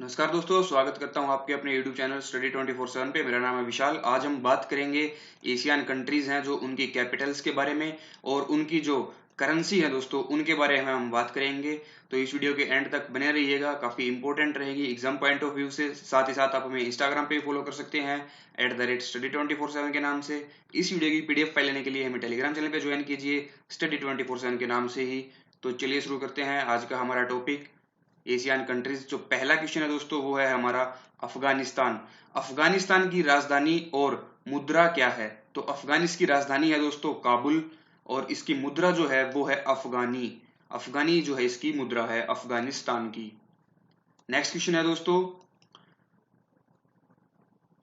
नमस्कार दोस्तों, स्वागत करता हूं आपके अपने YouTube चैनल स्टडी 24/7 पे। मेरा नाम है विशाल। आज हम बात करेंगे एशियन कंट्रीज हैं जो उनकी कैपिटल्स के बारे में और उनकी जो करेंसी है दोस्तों उनके बारे में हम बात करेंगे। तो इस वीडियो के एंड तक बने रहिएगा, काफी इंपॉर्टेंट रहेगी एग्जाम पॉइंट ऑफ व्यू से। साथ ही साथ आप हमें इंस्टाग्राम पे फॉलो कर सकते हैं @study247 के नाम से। इस वीडियो की PDF फाइल लेने के लिए हमें टेलीग्राम चैनल पे ज्वाइन कीजिए study247 के नाम से ही। तो चलिए शुरू करते हैं आज का हमारा टॉपिक एशियन कंट्रीज। जो पहला क्वेश्चन है दोस्तों वो है हमारा अफगानिस्तान। अफगानिस्तान की राजधानी और मुद्रा क्या है? तो अफगानिस्तान की राजधानी है दोस्तों काबुल और इसकी मुद्रा जो है वो है अफगानी। अफगानी जो है इसकी मुद्रा है अफगानिस्तान की। नेक्स्ट क्वेश्चन है दोस्तों,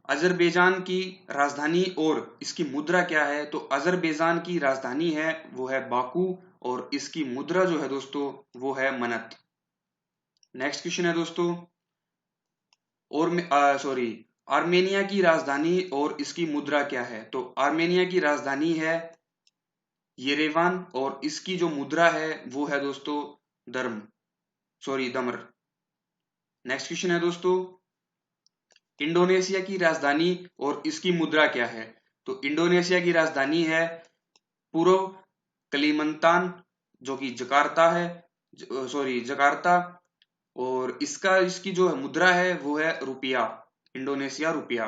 अजरबैजान की राजधानी और इसकी मुद्रा क्या है? तो अजरबैजान की राजधानी है वो है बाकू और इसकी मुद्रा जो है दोस्तों वो है मनत। नेक्स्ट क्वेश्चन है दोस्तों, और आर्मेनिया की राजधानी और इसकी मुद्रा क्या है? तो आर्मेनिया की राजधानी है येरेवान और इसकी जो मुद्रा है वो है दोस्तों दमर। नेक्स्ट क्वेश्चन है दोस्तों, इंडोनेशिया की राजधानी और इसकी मुद्रा क्या है? तो इंडोनेशिया की राजधानी है पूर्व कलिमंतान जो कि जकार्ता और इसकी जो मुद्रा है वो है रुपया, इंडोनेशिया रुपया।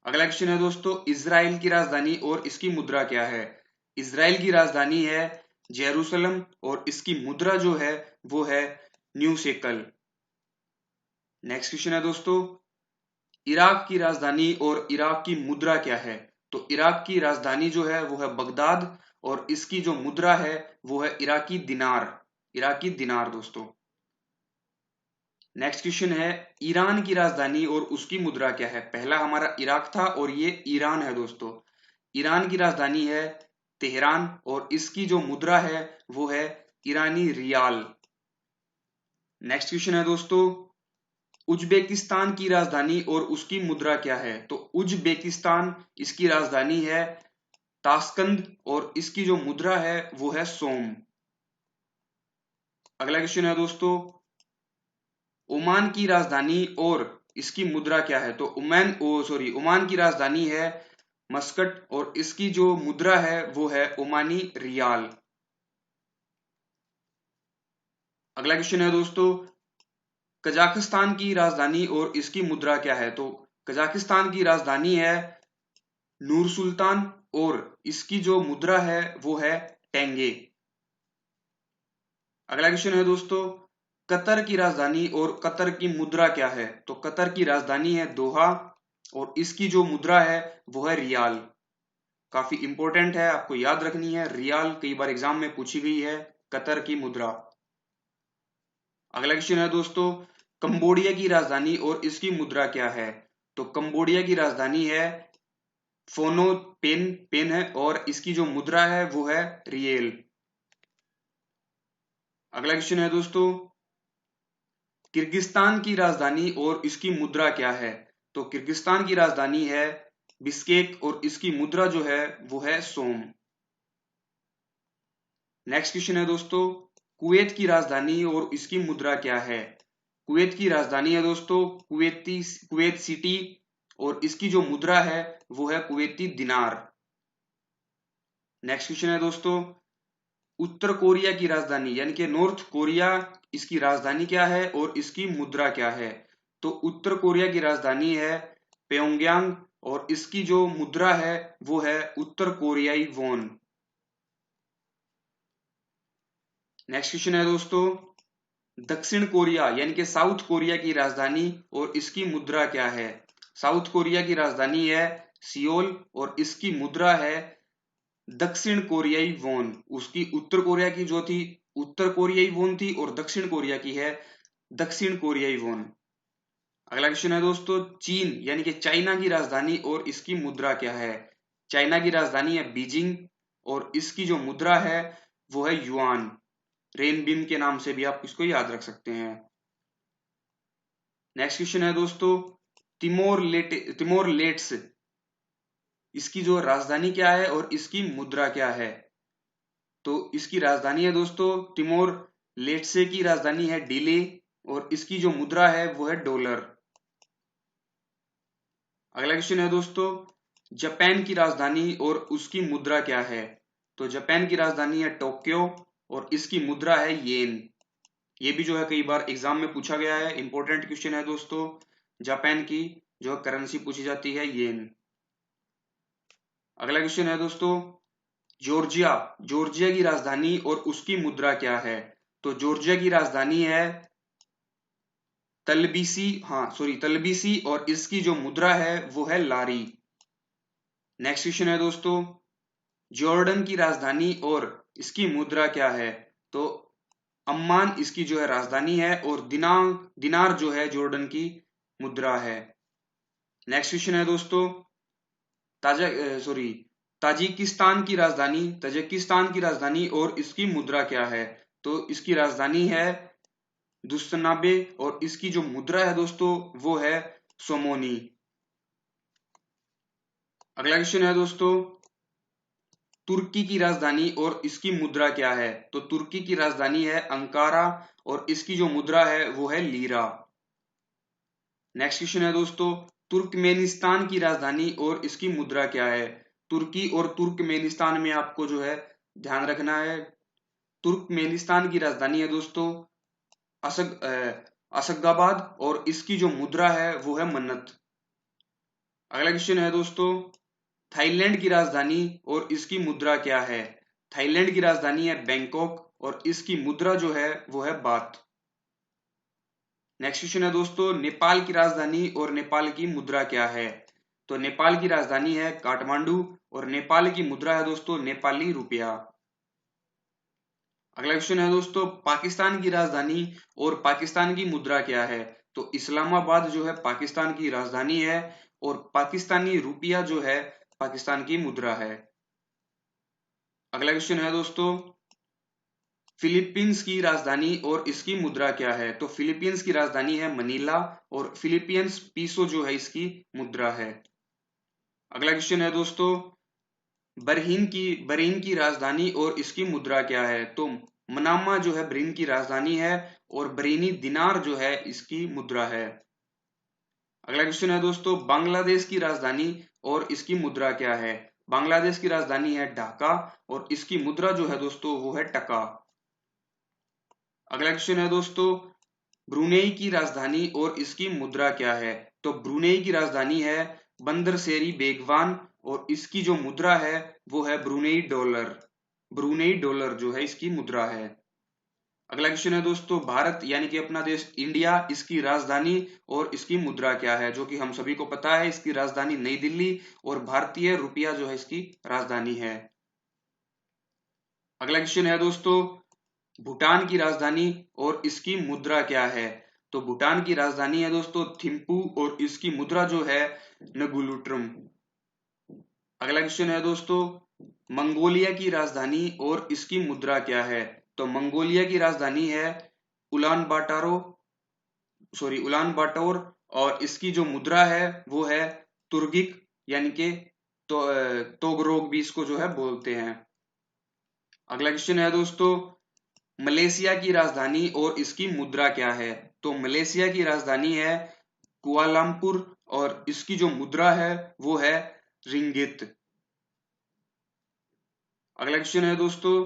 अगला क्वेश्चन है दोस्तों, इजराइल की राजधानी और इसकी मुद्रा क्या है? इजराइल की राजधानी है जेरूसलम और इसकी मुद्रा जो है वो है न्यू शेकल। नेक्स्ट क्वेश्चन है दोस्तों, इराक की राजधानी और इराक की मुद्रा क्या है? तो इराक की राजधानी जो है वो है बगदाद और इसकी जो मुद्रा है वो है इराकी दिनार दोस्तों। नेक्स्ट क्वेश्चन है, ईरान की राजधानी और उसकी मुद्रा क्या है? पहला हमारा इराक था और ये ईरान है दोस्तों। ईरान की राजधानी है तेहरान और इसकी जो मुद्रा है वो है ईरानी रियाल। नेक्स्ट क्वेश्चन है दोस्तों, उज्बेकिस्तान की राजधानी और उसकी मुद्रा क्या है? तो उज्बेकिस्तान इसकी राजधानी है ताशकंद और इसकी जो मुद्रा है वो है सोम। अगला क्वेश्चन है दोस्तों, ओमान की राजधानी और इसकी मुद्रा क्या है? तो ओमान की राजधानी है मस्कट और इसकी जो मुद्रा है वो है ओमानी रियाल। अगला क्वेश्चन है दोस्तों, कजाकिस्तान की राजधानी और इसकी मुद्रा क्या है? तो कजाकिस्तान की राजधानी है नूर सुल्तान और इसकी जो मुद्रा है वो है टेंगे। अगला क्वेश्चन है दोस्तों, कतर की राजधानी और कतर की मुद्रा क्या है? तो कतर की राजधानी है दोहा और इसकी जो मुद्रा है वो है रियाल। काफी इंपॉर्टेंट है, आपको याद रखनी है, रियाल कई बार एग्जाम में पूछी गई है कतर की मुद्रा। अगला क्वेश्चन है दोस्तों, कंबोडिया की राजधानी और इसकी मुद्रा क्या है? तो कंबोडिया की राजधानी है पेन है और इसकी जो मुद्रा है वो है रियल। अगला क्वेश्चन है दोस्तों, किर्गिस्तान की राजधानी और इसकी मुद्रा क्या है? तो किर्गिस्तान की राजधानी है बिस्केक और इसकी मुद्रा जो है वो है सोम। नेक्स्ट क्वेश्चन है दोस्तों, कुवैत की राजधानी और इसकी मुद्रा क्या है? कुवैत की राजधानी है दोस्तों कुवैत सिटी और इसकी जो मुद्रा है वो है कुवैती दिनार। नेक्स्ट क्वेश्चन है दोस्तों, उत्तर कोरिया की राजधानी यानी कि नॉर्थ कोरिया, इसकी राजधानी क्या है और इसकी मुद्रा क्या है? तो उत्तर कोरिया की राजधानी है प्योंगयांग और इसकी जो मुद्रा है वो है उत्तर कोरियाई वॉन। नेक्स्ट क्वेश्चन है दोस्तों, दक्षिण कोरिया यानी कि साउथ कोरिया की राजधानी और इसकी मुद्रा क्या है? साउथ कोरिया की राजधानी है सियोल और इसकी मुद्रा है दक्षिण कोरियाई वॉन। उसकी उत्तर कोरिया की जो थी उत्तर कोरियाई वॉन थी और दक्षिण कोरिया की है दक्षिण कोरियाई वॉन। अगला क्वेश्चन है दोस्तों, चीन यानी कि चाइना की राजधानी और इसकी मुद्रा क्या है? चाइना की राजधानी है बीजिंग और इसकी जो मुद्रा है वो है युआन। रेनबीम के नाम से भी आप इसको याद रख सकते हैं। नेक्स्ट क्वेश्चन है दोस्तों, तिमोर लेट्स इसकी जो राजधानी क्या है और इसकी मुद्रा क्या है? तो इसकी राजधानी है दोस्तों तिमोर लेट्से की राजधानी है डिले और इसकी जो मुद्रा है वो है डॉलर। अगला क्वेश्चन है दोस्तों, जापान की राजधानी और उसकी मुद्रा क्या है? तो जापान की राजधानी है टोक्यो और इसकी मुद्रा है येन। ये भी जो है कई बार एग्जाम में पूछा गया है, इंपॉर्टेंट क्वेश्चन है दोस्तों। जापान की जो करेंसी पूछी जाती है येन। अगला क्वेश्चन है दोस्तों, जॉर्जिया जॉर्जिया की राजधानी और उसकी मुद्रा क्या है? तो जॉर्जिया की राजधानी है तलबीसी और इसकी जो मुद्रा है वो है लारी। नेक्स्ट क्वेश्चन है दोस्तों, जॉर्डन की राजधानी और इसकी मुद्रा क्या है? तो अम्मान इसकी जो है राजधानी है और दिनार जो है जॉर्डन की मुद्रा है। नेक्स्ट क्वेश्चन है दोस्तों, ताजिकिस्तान की राजधानी और इसकी मुद्रा क्या है? तो इसकी राजधानी है दुस्तनाबे और इसकी जो मुद्रा है दोस्तों वो है सोमोनी। अगला क्वेश्चन है दोस्तों, तुर्की की राजधानी और इसकी मुद्रा क्या है? तो तुर्की की राजधानी है अंकारा और इसकी जो मुद्रा है वो है लीरा। नेक्स्ट क्वेश्चन है दोस्तों, तुर्कमेनिस्तान की राजधानी और इसकी मुद्रा क्या है? तुर्की और तुर्कमेनिस्तान में आपको जो है ध्यान रखना है। तुर्कमेनिस्तान की राजधानी है दोस्तों असगाबाद और इसकी जो मुद्रा है वो है मन्नत। अगला क्वेश्चन है दोस्तों, थाईलैंड की राजधानी और इसकी मुद्रा क्या है? थाईलैंड की राजधानी है बैंकॉक और इसकी मुद्रा जो है वो है बात। नेक्स्ट क्वेश्चन है दोस्तों, नेपाल की राजधानी और नेपाल की मुद्रा क्या है? तो नेपाल की राजधानी है काठमांडू और नेपाल की मुद्रा है दोस्तों नेपाली रुपया। अगला क्वेश्चन है दोस्तों, पाकिस्तान की राजधानी और पाकिस्तान की मुद्रा क्या है? तो इस्लामाबाद जो है पाकिस्तान की राजधानी है और पाकिस्तानी रुपया जो है पाकिस्तान की मुद्रा है। अगला क्वेश्चन है दोस्तों, फिलीपींस की राजधानी और इसकी मुद्रा क्या है? तो फिलीपींस की राजधानी है मनीला और फिलीपींस पीसो जो है इसकी मुद्रा है। अगला क्वेश्चन है दोस्तों, बरहीन की राजधानी और इसकी मुद्रा क्या है? तो मनामा जो है बरहीन की राजधानी है और बरहीनी दिनार जो है इसकी मुद्रा है। अगला क्वेश्चन है दोस्तों, बांग्लादेश की राजधानी और इसकी मुद्रा क्या है? बांग्लादेश की राजधानी है ढाका और इसकी मुद्रा जो है दोस्तों वो है टका। अगला क्वेश्चन है दोस्तों, ब्रुनेई की राजधानी और इसकी मुद्रा क्या है? तो ब्रुनेई की राजधानी है बंदर सेरी बेगवान और इसकी जो मुद्रा है वो है ब्रुनेई डॉलर। ब्रुनेई डॉलर जो है इसकी मुद्रा है। अगला क्वेश्चन है दोस्तों, भारत यानी कि अपना देश इंडिया, इसकी राजधानी और इसकी मुद्रा क्या है? जो कि हम सभी को पता है, इसकी राजधानी नई दिल्ली और भारतीय रुपया जो है इसकी राजधानी है। अगला क्वेश्चन है दोस्तों, भूटान की राजधानी और इसकी मुद्रा क्या है? तो भूटान की राजधानी है दोस्तों थिम्पू और इसकी मुद्रा जो है नगुलुट्रम। अगला क्वेश्चन है दोस्तों, मंगोलिया की राजधानी और इसकी मुद्रा क्या है? तो मंगोलिया की राजधानी है उलान बाटोर और इसकी जो मुद्रा है वो है तुर्गिक, यानी कि तोगरोग भी इसको जो है बोलते हैं। अगला क्वेश्चन है दोस्तों, मलेशिया की राजधानी और इसकी मुद्रा क्या है? तो मलेशिया की राजधानी है कुआलालंपुर और इसकी जो मुद्रा है वो है रिंगित। अगला क्वेश्चन है दोस्तों,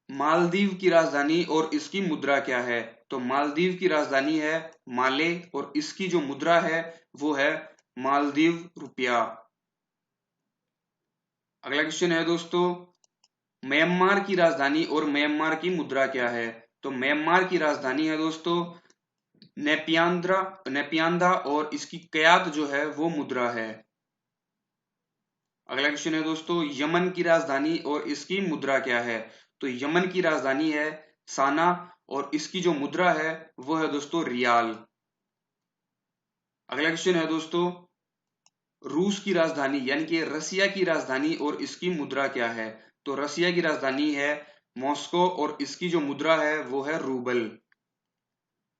मालदीव की राजधानी और इसकी मुद्रा क्या है? तो मालदीव की राजधानी है माले और इसकी जो मुद्रा है वो है मालदीव रुपया। अगला क्वेश्चन है दोस्तों, म्यांमार की राजधानी और म्यांमार की मुद्रा क्या है? तो म्यांमार की राजधानी है दोस्तों नेपियांदा और इसकी कयात जो है वो मुद्रा है। अगला क्वेश्चन है दोस्तों, यमन की राजधानी और इसकी मुद्रा क्या है? तो यमन की राजधानी है साना और इसकी जो मुद्रा है वो है दोस्तों रियाल। अगला क्वेश्चन है दोस्तों, रूस की राजधानी यानी कि रसिया की राजधानी और इसकी मुद्रा क्या है? तो रसिया की राजधानी है मॉस्को और इसकी जो मुद्रा है वो है रूबल।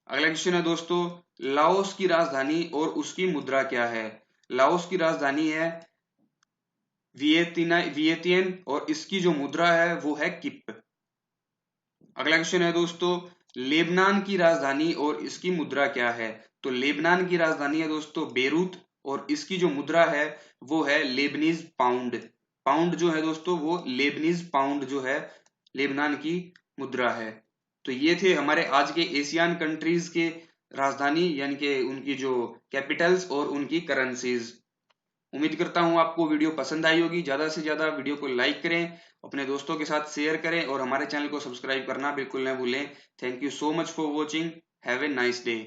अगला क्वेश्चन है दोस्तों, लाओस की राजधानी और उसकी मुद्रा क्या है? लाओस की राजधानी है वियतियन और इसकी जो मुद्रा है वो है किप। अगला क्वेश्चन है दोस्तों, लेबनान की राजधानी और इसकी मुद्रा क्या है? तो लेबनान की राजधानी है दोस्तों बेरूत, और इसकी जो मुद्रा है वो है लेबनीज पाउंड। पाउंड जो है दोस्तों वो लेबनीज पाउंड जो है लेबनान की मुद्रा है। तो ये थे हमारे आज के एशियन कंट्रीज के राजधानी यानी कि उनकी जो कैपिटल्स और उनकी करेंसीज। उम्मीद करता हूं आपको वीडियो पसंद आई होगी। ज्यादा से ज्यादा वीडियो को लाइक करें, अपने दोस्तों के साथ शेयर करें और हमारे चैनल को सब्सक्राइब करना बिल्कुल न भूलें। Thank you so much for watching. Have a nice day.